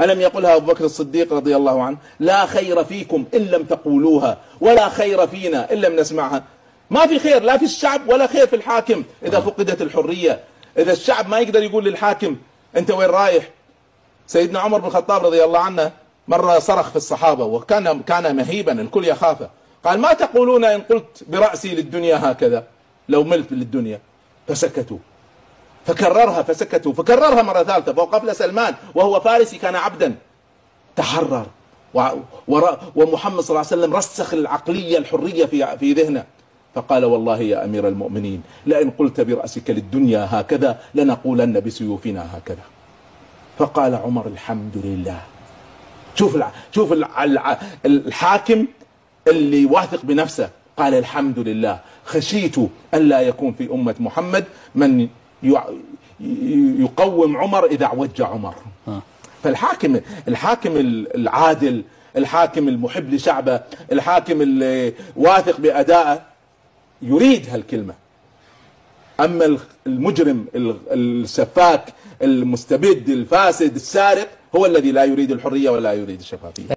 ألم يقلها أبو بكر الصديق رضي الله عنه؟ لا خير فيكم إن لم تقولوها، ولا خير فينا إن لم نسمعها. ما في خير لا في الشعب ولا خير في الحاكم إذا فقدت الحرية. إذا الشعب ما يقدر يقول للحاكم أنت وين رايح. سيدنا عمر بن الخطاب رضي الله عنه مرة صرخ في الصحابة وكان مهيبا الكل يخافه، قال ما تقولون إن قلت برأسي للدنيا هكذا لو ملت للدنيا؟ فسكتوا، فكررها فسكتوا، فكررها مرة ثالثة. فوقف سلمان وهو فارسي كان عبدا تحرر، ومحمد صلى الله عليه وسلم رسخ العقلية الحرية في ذهنه، فقال والله يا أمير المؤمنين لئن قلت برأسك للدنيا هكذا لنقولن بسيوفنا هكذا. فقال عمر الحمد لله. شوف الحاكم اللي واثق بنفسه قال الحمد لله، خشيت أن لا يكون في أمة محمد من يقوم عمر إذا اعوج عمر. فالحاكم العادل، الحاكم المحب لشعبه، الحاكم اللي واثق بأدائه يريد هالكلمة. أما المجرم السفاك المستبد الفاسد السارق هو الذي لا يريد الحرية ولا يريد الشفافية.